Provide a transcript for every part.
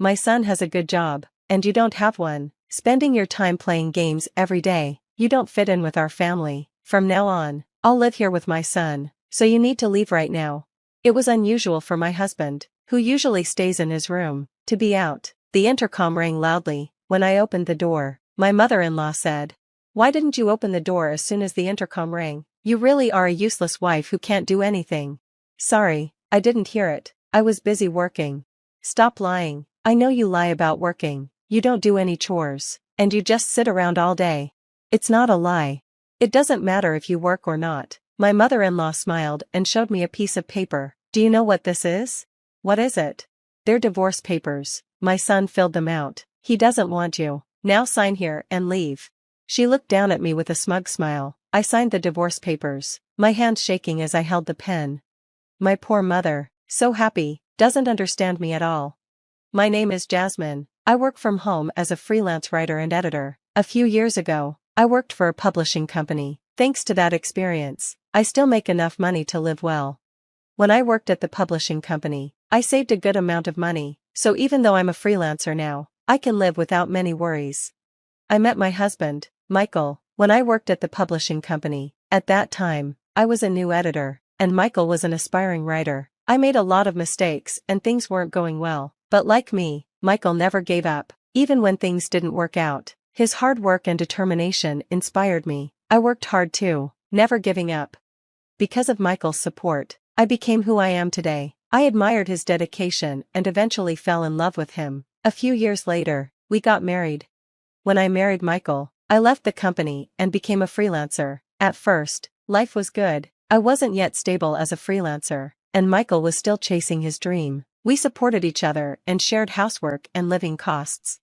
My son has a good job, and you don't have one, spending your time playing games every day. You don't fit in with our family. From now on, I'll live here with my son, so you need to leave right now." It was unusual for my husband, who usually stays in his room, to be out. The intercom rang loudly. When I opened the door, my mother-in-law said, "Why didn't you open the door as soon as the intercom rang? You really are a useless wife who can't do anything." "Sorry, I didn't hear it. I was busy working." "Stop lying. I know you lie about working. You don't do any chores, and you just sit around all day." "It's not a lie. It doesn't matter if you work or not." My mother-in-law smiled and showed me a piece of paper. "Do you know what this is?" "What is it?" "They're divorce papers. My son filled them out. He doesn't want you. Now sign here and leave." She looked down at me with a smug smile. I signed the divorce papers, my hand shaking as I held the pen. My poor mother, so happy, doesn't understand me at all. "My name is Jasmine. I work from home as a freelance writer and editor. A few years ago, I worked for a publishing company. Thanks to that experience, I still make enough money to live well. When I worked at the publishing company, I saved a good amount of money, so even though I'm a freelancer now, I can live without many worries." I met my husband, Michael, when I worked at the publishing company. At that time, I was a new editor, and Michael was an aspiring writer. I made a lot of mistakes and things weren't going well, but like me, Michael never gave up, even when things didn't work out. His hard work and determination inspired me. I worked hard too, never giving up. Because of Michael's support, I became who I am today. I admired his dedication and eventually fell in love with him. A few years later, we got married. When I married Michael, I left the company and became a freelancer. At first, life was good. I wasn't yet stable as a freelancer, and Michael was still chasing his dream. We supported each other and shared housework and living costs.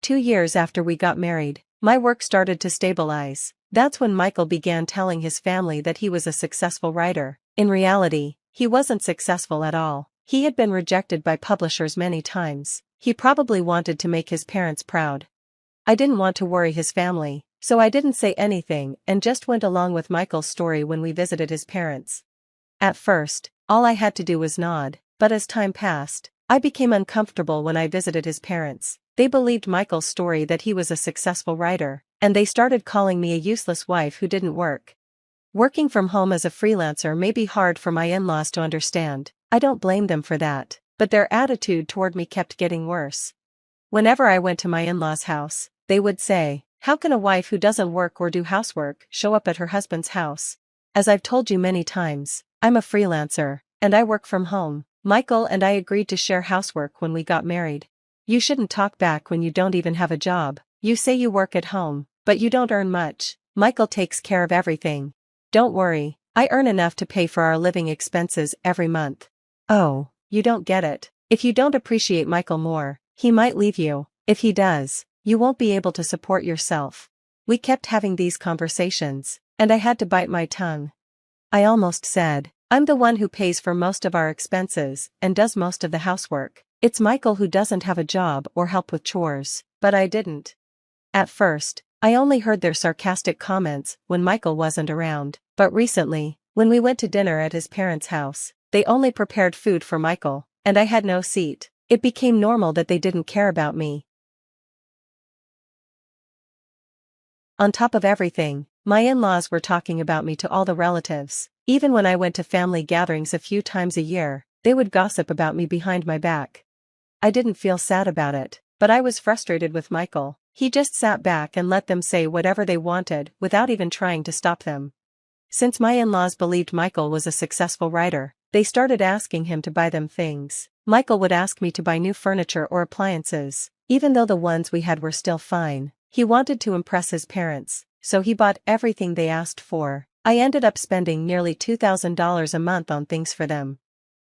2 years after we got married, my work started to stabilize. That's when Michael began telling his family that he was a successful writer. In reality, he wasn't successful at all. He had been rejected by publishers many times. He probably wanted to make his parents proud. I didn't want to worry his family, so I didn't say anything and just went along with Michael's story when we visited his parents. At first, all I had to do was nod, but as time passed, I became uncomfortable when I visited his parents. They believed Michael's story that he was a successful writer, and they started calling me a useless wife who didn't work. Working from home as a freelancer may be hard for my in-laws to understand. I don't blame them for that, but their attitude toward me kept getting worse. Whenever I went to my in-laws' house, they would say, "How can a wife who doesn't work or do housework show up at her husband's house?" As I've told you many times, I'm a freelancer, and I work from home. Michael and I agreed to share housework when we got married. You shouldn't talk back when you don't even have a job. You say you work at home, but you don't earn much. Michael takes care of everything. Don't worry, I earn enough to pay for our living expenses every month. Oh, you don't get it. If you don't appreciate Michael more, he might leave you. If he does, you won't be able to support yourself. We kept having these conversations, and I had to bite my tongue. I almost said, "I'm the one who pays for most of our expenses and does most of the housework. It's Michael who doesn't have a job or help with chores," but I didn't. At first, I only heard their sarcastic comments when Michael wasn't around, but recently, when we went to dinner at his parents' house, they only prepared food for Michael, and I had no seat. It became normal that they didn't care about me. On top of everything, my in-laws were talking about me to all the relatives. Even when I went to family gatherings a few times a year, they would gossip about me behind my back. I didn't feel sad about it, but I was frustrated with Michael. He just sat back and let them say whatever they wanted without even trying to stop them. Since my in-laws believed Michael was a successful writer, they started asking him to buy them things. Michael would ask me to buy new furniture or appliances, even though the ones we had were still fine. He wanted to impress his parents, so he bought everything they asked for. I ended up spending nearly $2,000 a month on things for them.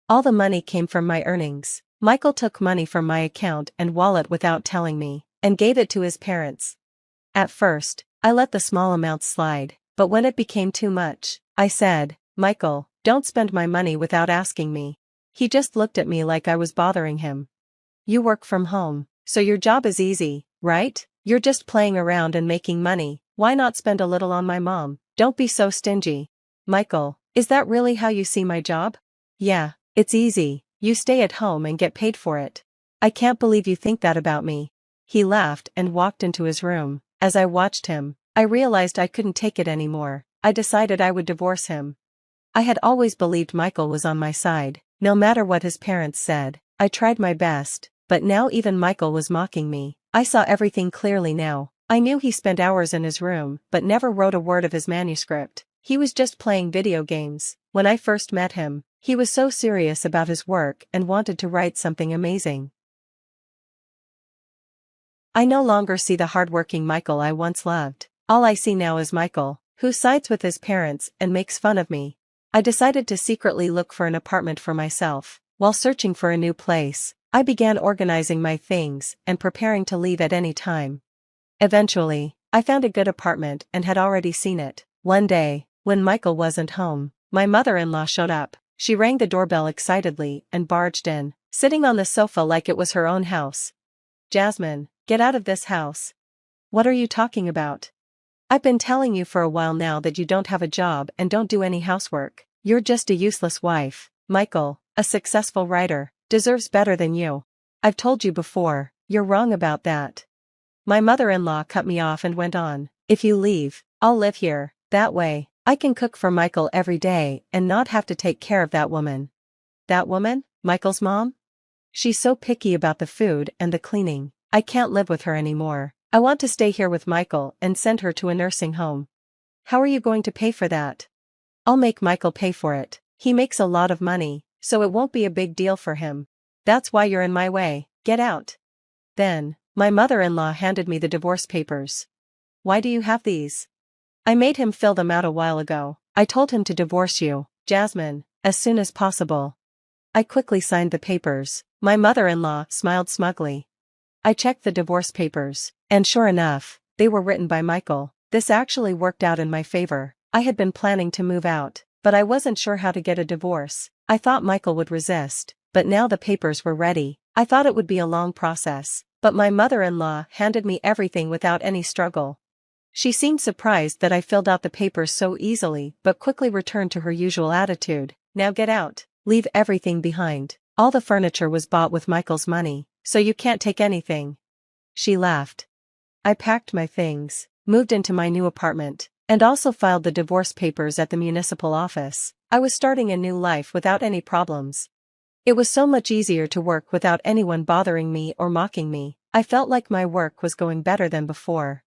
All the money came from my earnings. Michael took money from my account and wallet without telling me, and gave it to his parents. At first, I let the small amounts slide, but when it became too much, I said, "Michael, don't spend my money without asking me." He just looked at me like I was bothering him. "You work from home, so your job is easy, right? You're just playing around and making money. Why not spend a little on my mom? Don't be so stingy." "Michael, is that really how you see my job?" "Yeah, it's easy. You stay at home and get paid for it." I can't believe you think that about me. He laughed and walked into his room. As I watched him, I realized I couldn't take it anymore. I decided I would divorce him. I had always believed Michael was on my side, no matter what his parents said. I tried my best, but now even Michael was mocking me. I saw everything clearly now. I knew he spent hours in his room but never wrote a word of his manuscript. He was just playing video games. When I first met him, he was so serious about his work and wanted to write something amazing. I no longer see the hardworking Michael I once loved. All I see now is Michael, who sides with his parents and makes fun of me. I decided to secretly look for an apartment for myself. While searching for a new place, I began organizing my things and preparing to leave at any time. Eventually, I found a good apartment and had already seen it. One day, when Michael wasn't home, my mother-in-law showed up. She rang the doorbell excitedly and barged in, sitting on the sofa like it was her own house. "Jasmine, get out of this house." "What are you talking about? I've been telling you for a while now that you don't have a job and don't do any housework. You're just a useless wife. Michael, a successful writer, deserves better than you. I've told you before, you're wrong about that." My mother-in-law cut me off and went on, "If you leave, I'll live here. That way, I can cook for Michael every day and not have to take care of that woman." "That woman? Michael's mom? She's so picky about the food and the cleaning. I can't live with her anymore. I want to stay here with Michael and send her to a nursing home." "How are you going to pay for that?" "I'll make Michael pay for it. He makes a lot of money, so it won't be a big deal for him." "That's why you're in my way. Get out." Then, my mother-in-law handed me the divorce papers. "Why do you have these?" "I made him fill them out a while ago. I told him to divorce you, Jasmine, as soon as possible." I quickly signed the papers. My mother-in-law smiled smugly. I checked the divorce papers, and sure enough, they were written by Michael. This actually worked out in my favor. I had been planning to move out, but I wasn't sure how to get a divorce. I thought Michael would resist, but now the papers were ready. I thought it would be a long process, but my mother-in-law handed me everything without any struggle. She seemed surprised that I filled out the papers so easily but quickly returned to her usual attitude. "Now get out. Leave everything behind. All the furniture was bought with Michael's money, so you can't take anything." She laughed. I packed my things, moved into my new apartment, and also filed the divorce papers at the municipal office. I was starting a new life without any problems. It was so much easier to work without anyone bothering me or mocking me. I felt like my work was going better than before.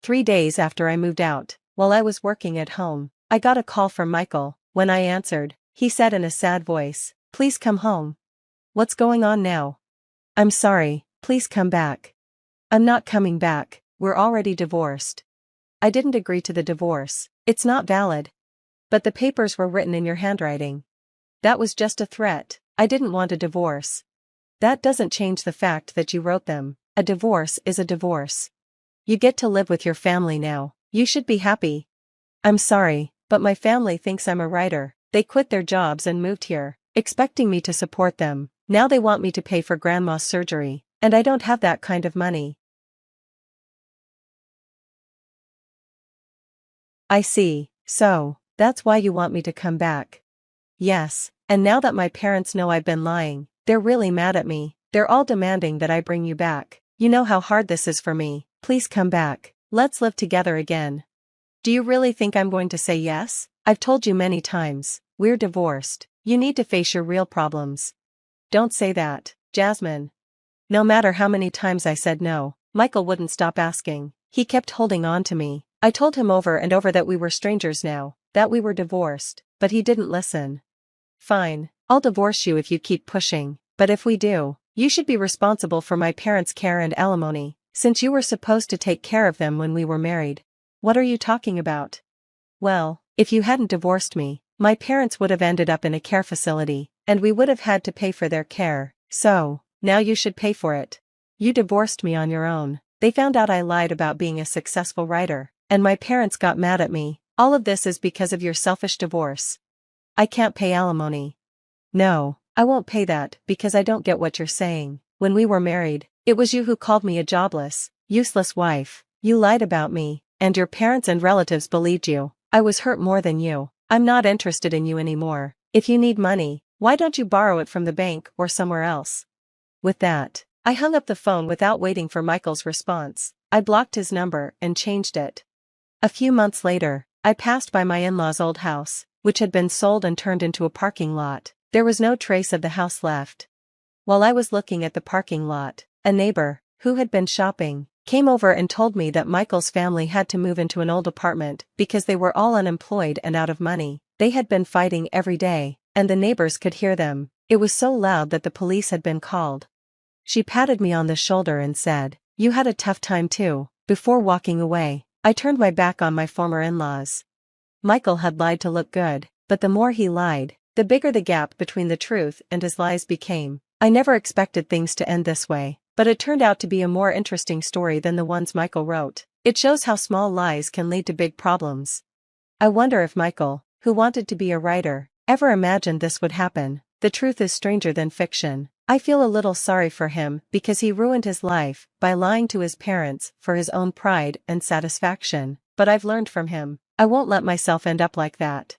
3 days after I moved out, while I was working at home, I got a call from Michael. When I answered, he said in a sad voice, "Please come home." "What's going on now?" "I'm sorry, please come back." "I'm not coming back, we're already divorced." "I didn't agree to the divorce, it's not valid." "But the papers were written in your handwriting." "That was just a threat, I didn't want a divorce." "That doesn't change the fact that you wrote them. A divorce is a divorce. You get to live with your family now, you should be happy." "I'm sorry, but my family thinks I'm a writer. They quit their jobs and moved here, expecting me to support them. Now they want me to pay for grandma's surgery, and I don't have that kind of money." "I see, so, that's why you want me to come back." "Yes, and now that my parents know I've been lying, they're really mad at me. They're all demanding that I bring you back. You know how hard this is for me. Please come back. Let's live together again." "Do you really think I'm going to say yes? I've told you many times, we're divorced. You need to face your real problems." "Don't say that, Jasmine." No matter how many times I said no, Michael wouldn't stop asking. He kept holding on to me. I told him over and over that we were strangers now, that we were divorced, but he didn't listen. "Fine, I'll divorce you if you keep pushing, but if we do, you should be responsible for my parents' care and alimony, since you were supposed to take care of them when we were married." "What are you talking about?" "Well, if you hadn't divorced me, my parents would have ended up in a care facility, and we would have had to pay for their care, so, now you should pay for it. You divorced me on your own. They found out I lied about being a successful writer, and my parents got mad at me. All of this is because of your selfish divorce. I can't pay alimony." "No, I won't pay that because I don't get what you're saying. When we were married, it was you who called me a jobless, useless wife. You lied about me, and your parents and relatives believed you. I was hurt more than you. I'm not interested in you anymore. If you need money, why don't you borrow it from the bank or somewhere else?" With that, I hung up the phone without waiting for Michael's response. I blocked his number and changed it. A few months later, I passed by my in-laws' old house, which had been sold and turned into a parking lot. There was no trace of the house left. While I was looking at the parking lot, a neighbor, who had been shopping, came over and told me that Michael's family had to move into an old apartment because they were all unemployed and out of money. They had been fighting every day, and the neighbors could hear them. It was so loud that the police had been called. She patted me on the shoulder and said, "You had a tough time too." Before walking away, I turned my back on my former in-laws. Michael had lied to look good, but the more he lied, the bigger the gap between the truth and his lies became. I never expected things to end this way, but it turned out to be a more interesting story than the ones Michael wrote. It shows how small lies can lead to big problems. I wonder if Michael, who wanted to be a writer, ever imagined this would happen. The truth is stranger than fiction. I feel a little sorry for him because he ruined his life by lying to his parents for his own pride and satisfaction, but I've learned from him. I won't let myself end up like that.